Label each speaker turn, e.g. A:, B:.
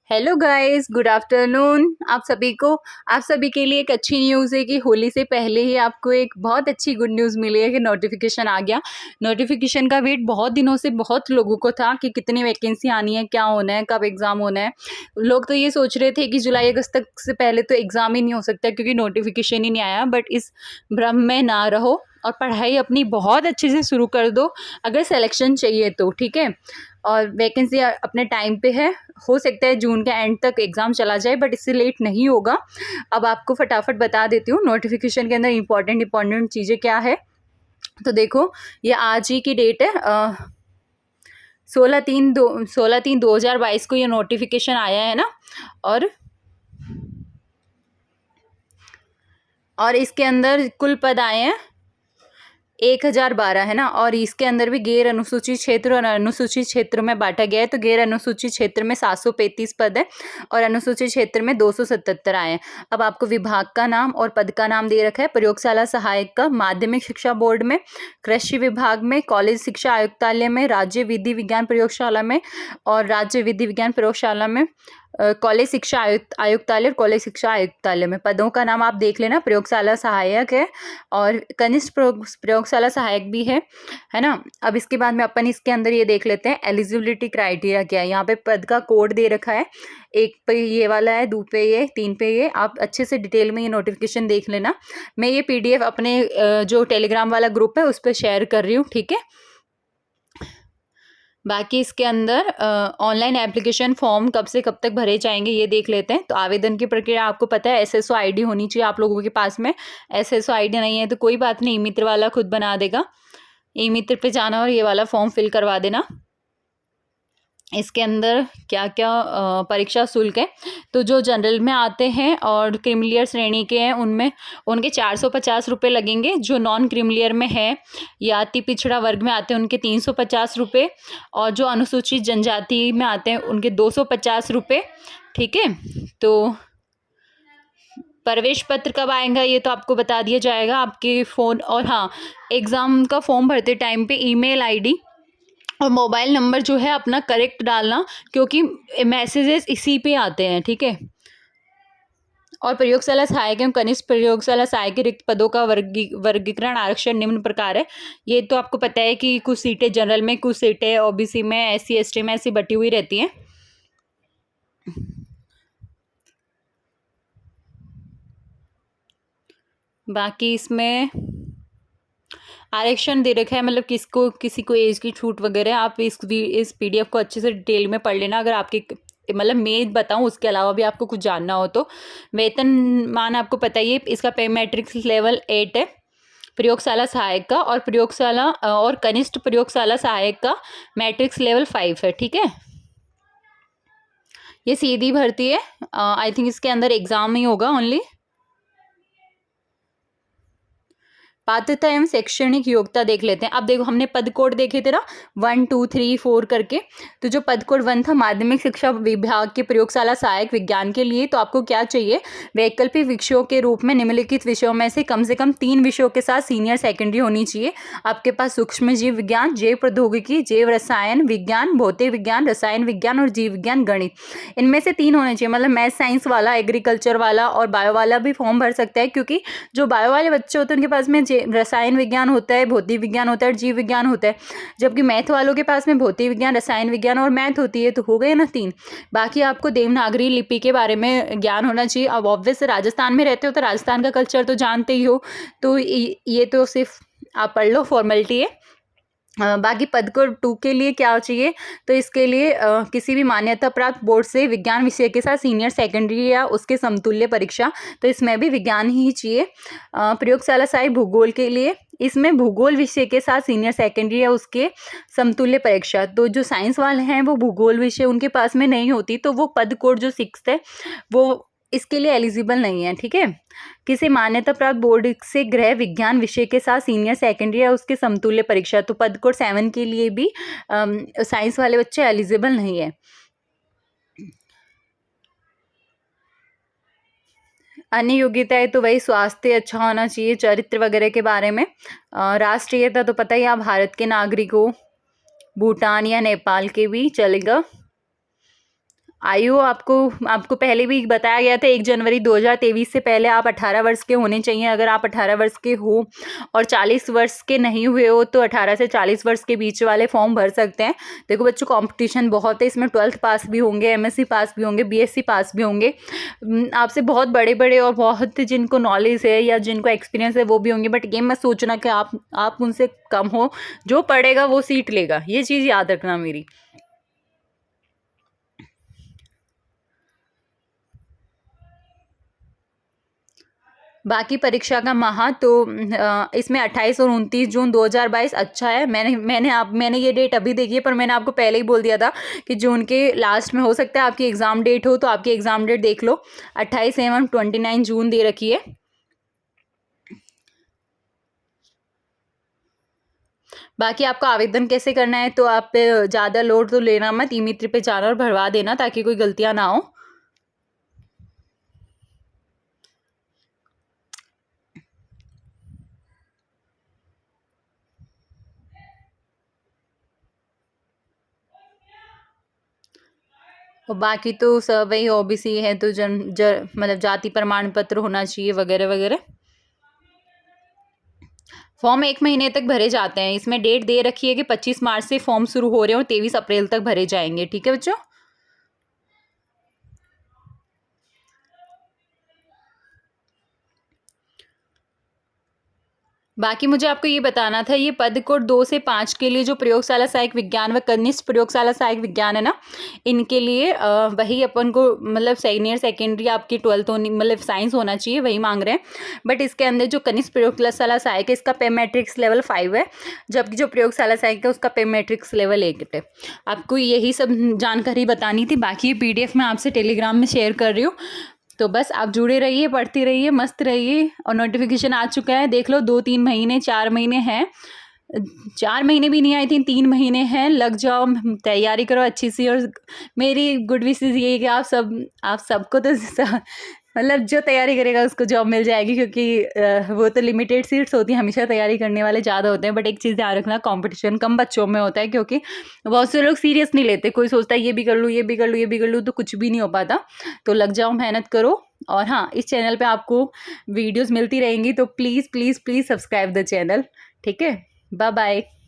A: Hello guys, good afternoon आप सभी के लिए एक अच्छी न्यूज़ है कि होली से पहले ही आपको एक बहुत अच्छी गुड न्यूज़ मिली है कि नोटिफिकेशन आ गया। नोटिफिकेशन का वेट बहुत दिनों से बहुत लोगों को था कि कितनी वैकेंसी आनी है, क्या होना है, कब एग्ज़ाम होना है। लोग तो ये सोच रहे थे कि जुलाई अगस्त तक से पहले तो एग्ज़ाम ही नहीं हो सकता क्योंकि नोटिफिकेशन ही नहीं आया। बट इस भ्रम में ना रहो और पढ़ाई अपनी बहुत अच्छे से शुरू कर दो अगर सिलेक्शन चाहिए तो, ठीक है। और वैकेंसी अपने टाइम पे है, हो सकता है जून के एंड तक एग्ज़ाम चला जाए बट इससे लेट नहीं होगा। अब आपको फटाफट बता देती हूँ नोटिफिकेशन के अंदर इम्पॉर्टेंट चीज़ें क्या है। तो देखो, ये आज ही की डेट है, 16/3/2022 को ये नोटिफिकेशन आया है ना। और इसके अंदर कुल पद आए हैं 1012 है ना। और इसके अंदर भी गैर अनुसूचित क्षेत्र और अनुसूचित क्षेत्र में बांटा गया है। तो गैर अनुसूचित क्षेत्र में 735 पद है और अनुसूचित क्षेत्र में 277 आए हैं। अब आपको विभाग का नाम और पद का नाम दे रखा है। प्रयोगशाला सहायक का माध्यमिक शिक्षा बोर्ड में, कृषि विभाग में, कॉलेज शिक्षा आयुक्तालय में, राज्य विधि विज्ञान प्रयोगशाला में और राज्य विधि विज्ञान प्रयोगशाला में, कॉलेज शिक्षा आयुक्तालय और कॉलेज शिक्षा आयुक्तालय में। पदों का नाम आप देख लेना। प्रयोगशाला सहायक है और कनिष्ठ प्रयोगशाला सहायक भी है ना। अब इसके बाद में अपन इसके अंदर ये देख लेते हैं एलिजिबिलिटी क्राइटेरिया क्या है। यहाँ पे पद का कोड दे रखा है, 1 पे ये वाला है, 2 पे ये, 3 पे ये। आप अच्छे से डिटेल में ये नोटिफिकेशन देख लेना। मैं ये PDF अपने जो टेलीग्राम वाला ग्रुप है उस पर शेयर कर रही हूँ, ठीक है। बाकी इसके अंदर ऑनलाइन एप्लीकेशन फॉर्म कब से कब तक भरे जाएंगे ये देख लेते हैं। तो आवेदन की प्रक्रिया आपको पता है, SSO ID होनी चाहिए आप लोगों के पास में। SSO ID नहीं है तो कोई बात नहीं, ई-मित्र वाला खुद बना देगा। ई-मित्र पे जाना और ये वाला फॉर्म फिल करवा देना। इसके अंदर क्या क्या परीक्षा शुल्क है, तो जो जनरल में आते हैं और क्रीमिलियर श्रेणी के हैं उनमें उनके 450 रुपये लगेंगे। जो नॉन क्रीमिलियर में है या अति पिछड़ा वर्ग में आते हैं उनके 350 रुपये और जो अनुसूचित जनजाति में आते हैं उनके 250 रुपये, ठीक है। तो प्रवेश पत्र कब आएगा ये तो आपको बता दिया जाएगा आपके फ़ोन। और हाँ, एग्ज़ाम का फॉर्म भरते टाइम पे ईमेल ID और मोबाइल नंबर जो है अपना करेक्ट डालना क्योंकि मैसेजेस इसी पे आते हैं, ठीक है। और प्रयोगशाला सहायक एवं कनिष्ठ प्रयोगशाला सहायक के रिक्त पदों का वर्गीकरण आरक्षण निम्न प्रकार है। ये तो आपको पता है कि कुछ सीटें जनरल में, कुछ सीटें OBC में, SC ST में ऐसी बटी हुई रहती हैं। बाकी इसमें आरक्षण दे रखा है, मतलब किसी को एज की छूट वगैरह। आप इस PDF को अच्छे से डिटेल में पढ़ लेना अगर आपके, मतलब मैं बताऊं उसके अलावा भी आपको कुछ जानना हो तो। वेतनमान आपको पता ही है, इसका पे मैट्रिक्स लेवल 8 है प्रयोगशाला सहायक का, और प्रयोगशाला और कनिष्ठ प्रयोगशाला सहायक का मैट्रिक्स लेवल 5 है, ठीक है। ये सीधी भर्ती है, आई थिंक इसके अंदर एग्जाम ही होगा ओनली। पात्रता एवं शैक्षणिक योग्यता देख लेते हैं। अब देखो, हमने पद कोड देखे थे ना 1 2 3 4 करके। तो जो पद कोड 1 था माध्यमिक शिक्षा विभाग के प्रयोगशाला सहायक विज्ञान के लिए, तो आपको क्या चाहिए, वैकल्पिक विषयों के रूप में निम्नलिखित विषयों में से कम 3 विषयों के साथ सीनियर सेकेंडरी होनी चाहिए। आपके पास सूक्ष्म जीव विज्ञान, जैव प्रौद्योगिकी, जैव रसायन विज्ञान, भौतिक विज्ञान, रसायन विज्ञान और जीव विज्ञान गणित, इनमें से 3 होने चाहिए। मतलब मैथ साइंस वाला, एग्रीकल्चर वाला और बायो वाला भी फॉर्म भर सकता है क्योंकि जो बायो वाले बच्चे होते हैं उनके पास में रसायन विज्ञान होता है, भौतिक विज्ञान होता है और जीव विज्ञान होता है। जबकि मैथ वालों के पास में भौतिक विज्ञान, रसायन विज्ञान और मैथ होती है। तो हो गए ना 3। बाकी आपको देवनागरी लिपि के बारे में ज्ञान होना चाहिए। अब ऑब्वियस राजस्थान में रहते हो तो राजस्थान का कल्चर तो जानते ही हो, तो ये तो सिर्फ आप पढ़ लो, फॉर्मेलिटी है। बाकी पद कोड 2 के लिए क्या चाहिए, तो इसके लिए किसी भी मान्यता प्राप्त बोर्ड से विज्ञान विषय के साथ सीनियर सेकेंडरी या उसके समतुल्य परीक्षा, तो इसमें भी विज्ञान ही चाहिए। प्रयोगशाला सहायक भूगोल के लिए इसमें भूगोल विषय के साथ सीनियर सेकेंडरी या उसके समतुल्य परीक्षा। तो जो साइंस वाले हैं वो भूगोल विषय उनके पास में नहीं होती, तो वो पद कोड जो 6 है वो इसके लिए एलिजिबल नहीं है, ठीक है। किसी मान्यता प्राप्त बोर्ड से गृह विज्ञान विषय के साथ सीनियर सेकेंडरी या उसके समतुल्य परीक्षा, तो पद कोड 7 के लिए भी साइंस वाले बच्चे एलिजिबल नहीं है। अन्य योग्यताएं तो वही स्वास्थ्य अच्छा होना चाहिए, चरित्र वगैरह के बारे में। राष्ट्रीयता तो पता ही, आप भारत के नागरिक हो, भूटान या नेपाल के भी चलेगा। आयु आपको आपको पहले भी बताया गया था 1 जनवरी 2023 से पहले आप 18 वर्ष के होने चाहिए। अगर आप 18 वर्ष के हो और 40 वर्ष के नहीं हुए हो तो 18 से 40 वर्ष के बीच वाले फॉर्म भर सकते हैं। देखो बच्चों, कंपटीशन बहुत है इसमें, 12th पास भी होंगे, एमएससी पास भी होंगे, बीएससी पास भी होंगे, आपसे बहुत बड़े-बड़े और बहुत जिनको नॉलेज है या जिनको एक्सपीरियंस है वो भी होंगे। बट ये मत सोचना कि आप उनसे कम हो, जो पढ़ेगा वो सीट लेगा, ये चीज़ याद रखना मेरी। बाकी परीक्षा का माह तो इसमें 28 और 29 जून 2022 अच्छा है। मैंने ये डेट अभी देखी है, पर मैंने आपको पहले ही बोल दिया था कि जून के लास्ट में हो सकता है आपकी एग्ज़ाम डेट हो, तो आपकी एग्ज़ाम डेट देख लो, 28 एवं 29 जून दे रखी है। बाकी आपको आवेदन कैसे करना है, तो आप ज़्यादा लोड तो लेना मत, ई मित्र पे जाना और भरवा देना ताकि कोई गलतियाँ ना हो। और बाकी तो सब वही ओबीसी है तो मतलब जाति प्रमाण पत्र होना चाहिए वगैरह वगैरह। फॉर्म 1 महीने तक भरे जाते हैं। इसमें डेट दे रखी है कि 25 मार्च से फॉर्म शुरू हो रहे हैं और 23 अप्रैल तक भरे जाएंगे। ठीक है बच्चों। बाकी मुझे आपको ये बताना था, ये पद कोड 2 से 5 के लिए जो प्रयोगशाला सहायक विज्ञान व कनिष्ठ प्रयोगशाला सहायक विज्ञान है ना, इनके लिए वही अपन को मतलब सीनियर सेकेंडरी आपकी 12th होनी, मतलब साइंस होना चाहिए, वही मांग रहे हैं। बट इसके अंदर जो कनिष्ठ प्रयोगशाला सहायक है इसका पे मैट्रिक्स लेवल 5 है, जबकि जो प्रयोगशाला सहायक है उसका पे मैट्रिक्स लेवल 8 है। आपको यही सब जानकारी बतानी थी। बाकी ये PDF मैं आपसे टेलीग्राम में शेयर कर रही हूँ। तो बस आप जुड़े रहिए, पढ़ती रहिए, मस्त रहिए। और नोटिफिकेशन आ चुका है, देख लो, 2-3 महीने 4 महीने हैं, 4 महीने भी नहीं, आई थिंक 3 महीने हैं। लग जाओ, तैयारी करो अच्छी सी। और मेरी गुड विशेस ये है कि आप सबको तो मतलब जो तैयारी करेगा उसको जॉब मिल जाएगी, क्योंकि वो तो लिमिटेड सीट्स होती हैं, हमेशा तैयारी करने वाले ज़्यादा होते हैं। बट एक चीज़ ध्यान रखना, कंपटीशन कम बच्चों में होता है, क्योंकि बहुत से लोग सीरियस नहीं लेते। कोई सोचता है ये भी कर लूँ, ये भी कर लूँ, ये भी कर लूँ, तो कुछ भी नहीं हो पाता। तो लग जाओ, मेहनत करो। और हाँ, इस चैनल पे आपको वीडियोस मिलती रहेंगी, तो please please please subscribe the channel. ठीक है, बाय बाय।